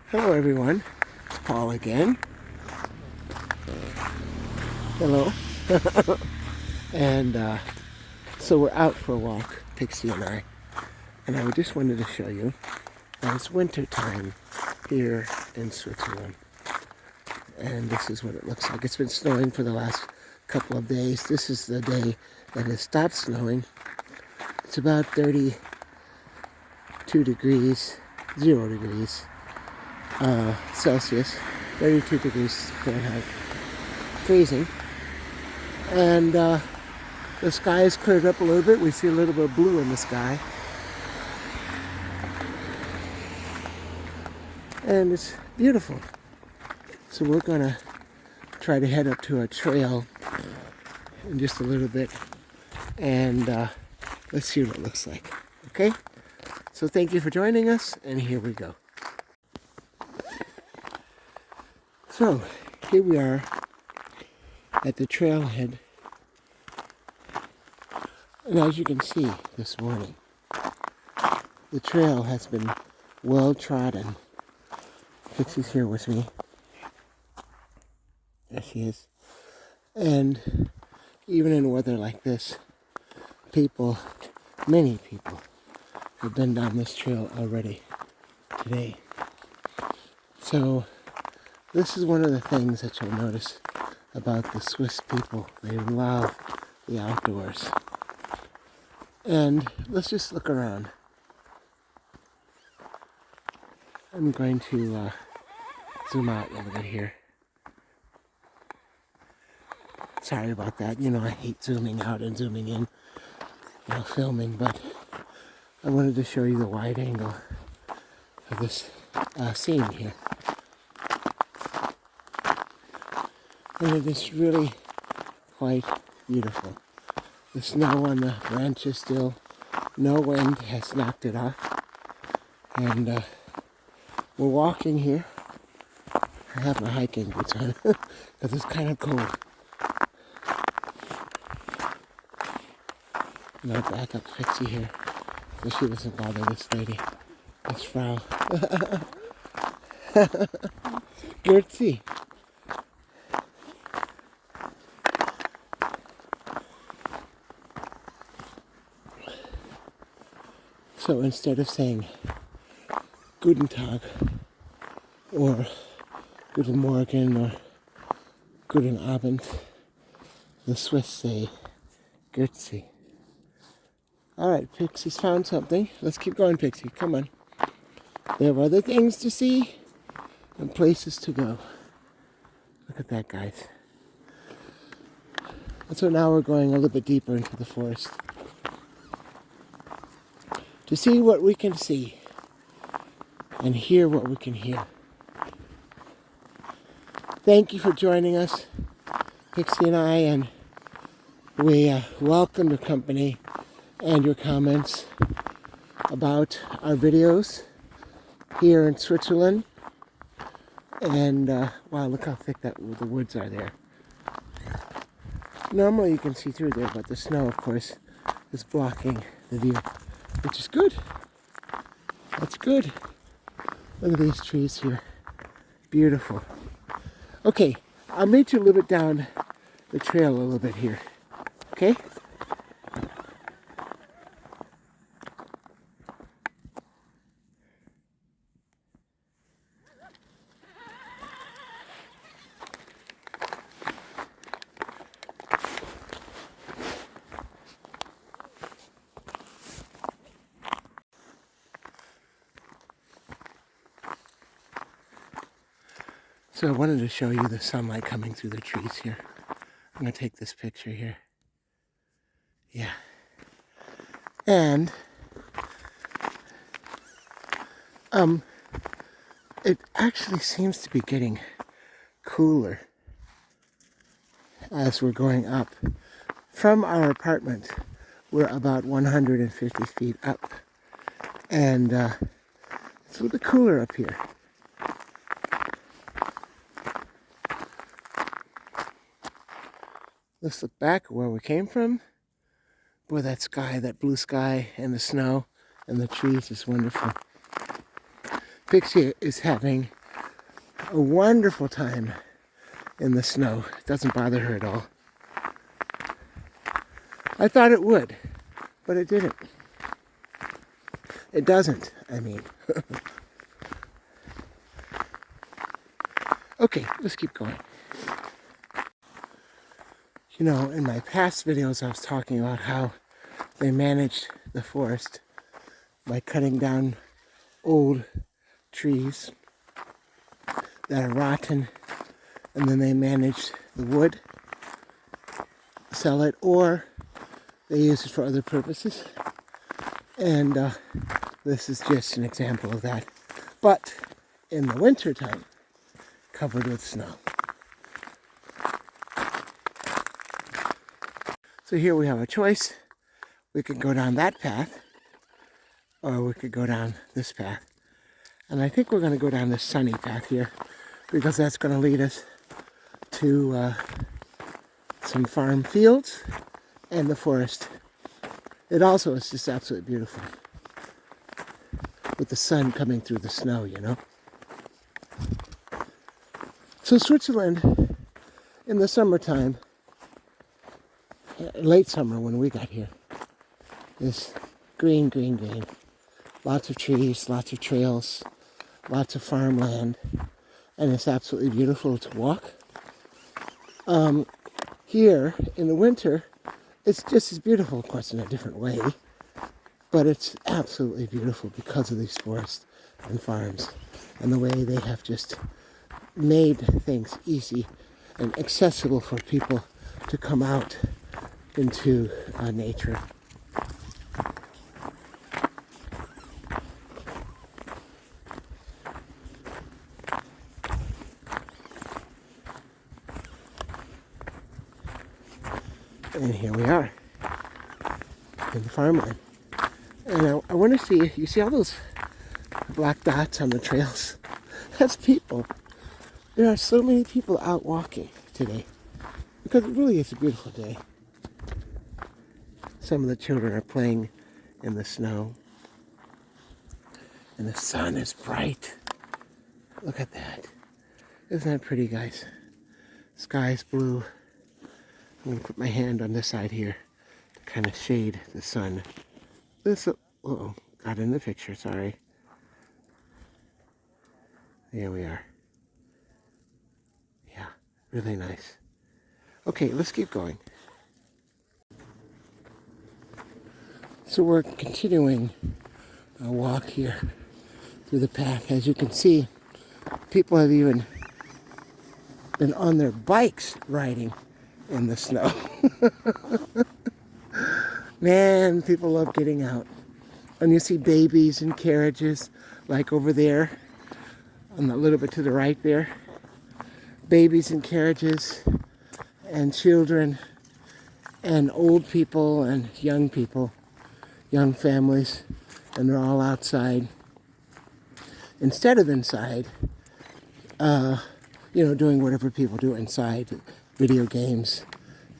Hello everyone, it's Paul again. Hello. And so we're out for a walk, Pixie and I. And I just wanted to show you that it's winter time here in Switzerland. And this is what it looks like. It's been snowing for the last couple of days. This is the day that it stopped snowing. It's about 32 degrees, 0 degrees Celsius, 32 degrees Fahrenheit, freezing. And the sky has cleared up a little bit. We see a little bit of blue in the sky. And it's beautiful. So we're gonna try to head up to a trail in just a little bit. And let's see what it looks like. Okay? So thank you for joining us, and here we go. So here we are at the trailhead. And as you can see this morning, the trail has been well trodden. Pixie's here with me. There she is. And even in weather like this, many people, have been down this trail already today. So this is one of the things that you'll notice about the Swiss people. They love the outdoors. And let's just look around. I'm going to zoom out a little bit here. Sorry about that. You know, I hate zooming out and zooming in, filming, but I wanted to show you the wide angle of this scene here. And it is really quite beautiful. The snow on the branches still, no wind has knocked it off. And we're walking here. I have my hiking boots on because it's kind of cold. And I'll back up Pixie here so she doesn't bother this lady, this Frau. Grüezi. So instead of saying Guten Tag or Guten Morgen or Guten Abend, the Swiss say Grüezi. Alright, Pixie's found something. Let's keep going, Pixie. Come on. There are other things to see and places to go. Look at that, guys. And so now we're going a little bit deeper into the forest to see what we can see and hear what we can hear. Thank you for joining us, Pixie and I, and we welcome your company and your comments about our videos here in Switzerland. And wow, look how thick the woods are there. Normally you can see through there, but the snow, of course, is blocking the view, which is good. That's good. Look at these trees here. Beautiful. Okay, I'll meet you a little bit down the trail a little bit here. Okay? So I wanted to show you the sunlight coming through the trees here. I'm going to take this picture here. Yeah. And it actually seems to be getting cooler as we're going up. From our apartment, we're about 150 feet up. And it's a little bit cooler up here. Let's look back where we came from. Boy, that sky, that blue sky and the snow and the trees is wonderful. Pixie is having a wonderful time in the snow. It doesn't bother her at all. I thought it would, but it didn't. It doesn't, I mean. Okay, let's keep going. You know, in my past videos I was talking about how they managed the forest by cutting down old trees that are rotten, and then they managed the wood, sell it, or they use it for other purposes. And this is just an example of that. But in the winter time, covered with snow. So here we have a choice. We could go down that path, or we could go down this path. And I think we're going to go down this sunny path here, because that's going to lead us to some farm fields and the forest. It also is just absolutely beautiful, with the sun coming through the snow, you know. So Switzerland, in the summertime, late summer when we got here, is green, green, green. Lots of trees, lots of trails, lots of farmland, and it's absolutely beautiful to walk. Here in the winter, it's just as beautiful, of course, in a different way, but it's absolutely beautiful because of these forests and farms and the way they have just made things easy and accessible for people to come out into nature. And here we are in the farmland. And I want to see, you see all those black dots on the trails? That's people. There are so many people out walking today because it really is a beautiful day. Some of the children are playing in the snow. And the sun is bright. Look at that. Isn't that pretty, guys? Sky's blue. I'm going to put my hand on this side here to kind of shade the sun. This, uh-oh, got in the picture, sorry. There we are. Yeah, really nice. Okay, let's keep going. So we're continuing our walk here through the path. As you can see, people have even been on their bikes riding in the snow. Man, people love getting out. And you see babies in carriages, like over there, and a little bit to the right there. Babies in carriages, and children, and old people, and young people, young families, and they're all outside. Instead of inside, you know, doing whatever people do inside, video games,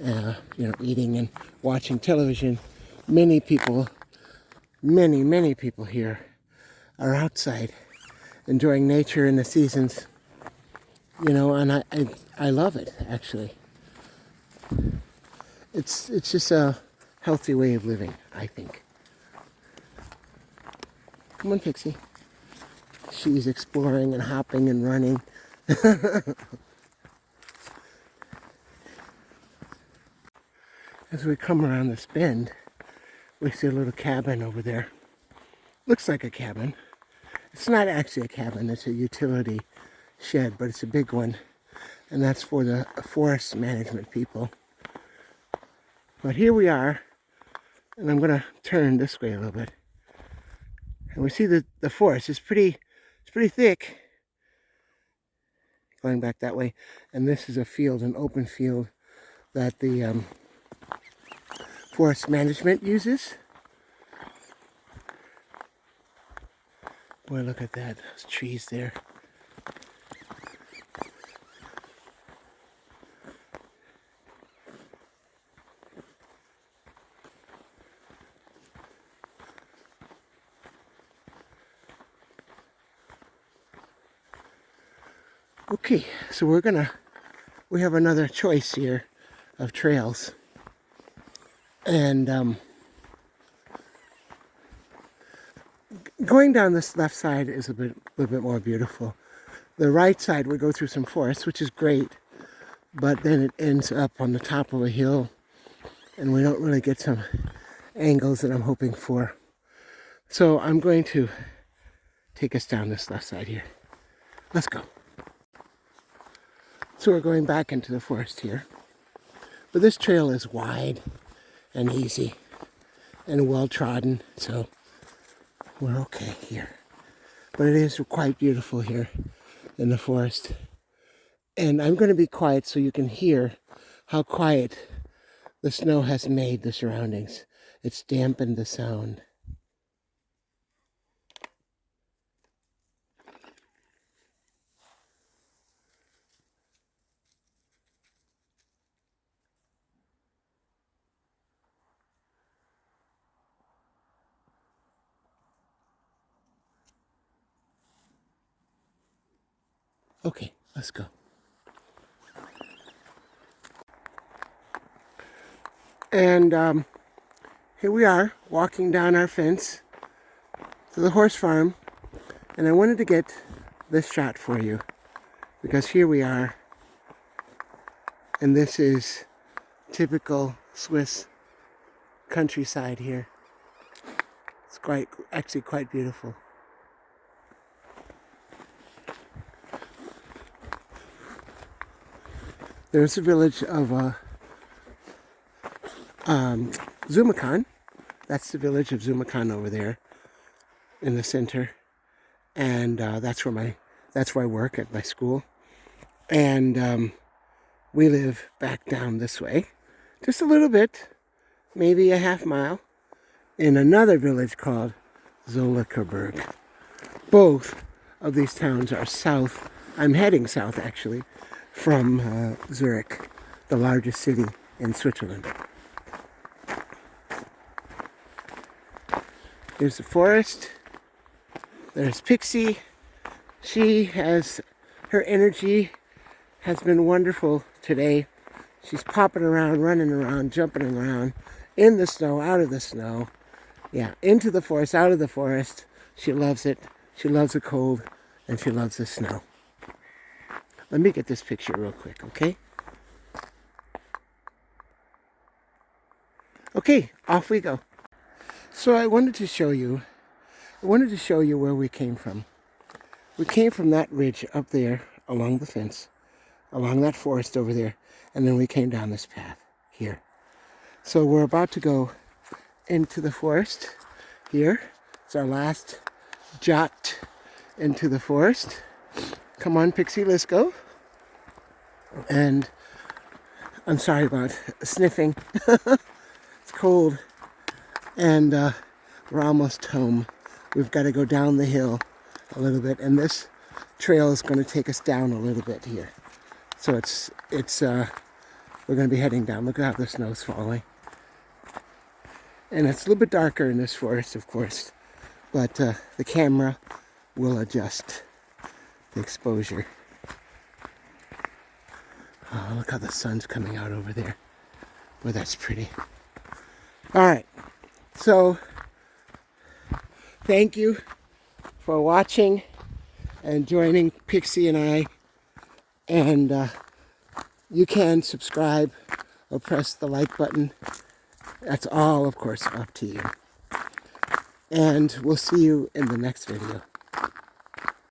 you know, eating and watching television. Many people, many people here are outside enjoying nature in the seasons, you know, and I love it, actually. It's just a healthy way of living, I think. Come on, Pixie. She's exploring and hopping and running. As we come around this bend, we see a little cabin over there. Looks like a cabin. It's not actually a cabin, it's a utility shed, but it's a big one. And that's for the forest management people. But here we are, and I'm gonna turn this way a little bit. And we see that the forest is pretty thick. Going back that way. And this is a field, an open field that the forest management uses. Boy, look at that, those trees there. Okay, so we have another choice here of trails. And going down this left side is a little bit more beautiful. The right side would go through some forest, which is great, but then it ends up on the top of a hill, and we don't really get some angles that I'm hoping for. So I'm going to take us down this left side here. Let's go. So we're going back into the forest here. But this trail is wide and easy and well trodden, so we're okay here. But it is quite beautiful here in the forest. And I'm going to be quiet so you can hear how quiet the snow has made the surroundings. It's dampened the sound. Okay, let's go. And here we are, walking down our fence to the horse farm. And I wanted to get this shot for you, because here we are, and this is typical Swiss countryside here. It's actually quite beautiful. There's a village of Zumikon. That's the village of Zumikon over there in the center, and that's where I work at my school. And we live back down this way, just a little bit, maybe a half mile, in another village called Zollikerberg. Both of these towns are south. I'm heading south, actually, from Zurich, the largest city in Switzerland. There's the forest. There's Pixie. Her energy has been wonderful today. She's popping around, running around, jumping around, in the snow, out of the snow. Yeah, into the forest, out of the forest. She loves it. She loves the cold, and she loves the snow. Let me get this picture real quick, okay? Okay, off we go. So I wanted to show you where we came from. We came from that ridge up there along the fence, along that forest over there, and then we came down this path here. So we're about to go into the forest here. It's our last jot into the forest. Come on, Pixie, let's go. And I'm sorry about sniffing. It's cold. And we're almost home. We've got to go down the hill a little bit, and this trail is going to take us down a little bit here. So we're going to be heading down. Look how the snow's falling. And it's a little bit darker in this forest, of course, but the camera will adjust the exposure. Oh, look how the sun's coming out over there. Boy, that's pretty. All right, so thank you for watching and joining Pixie and I. And you can subscribe or press the like button. That's all, of course, up to you. And we'll see you in the next video.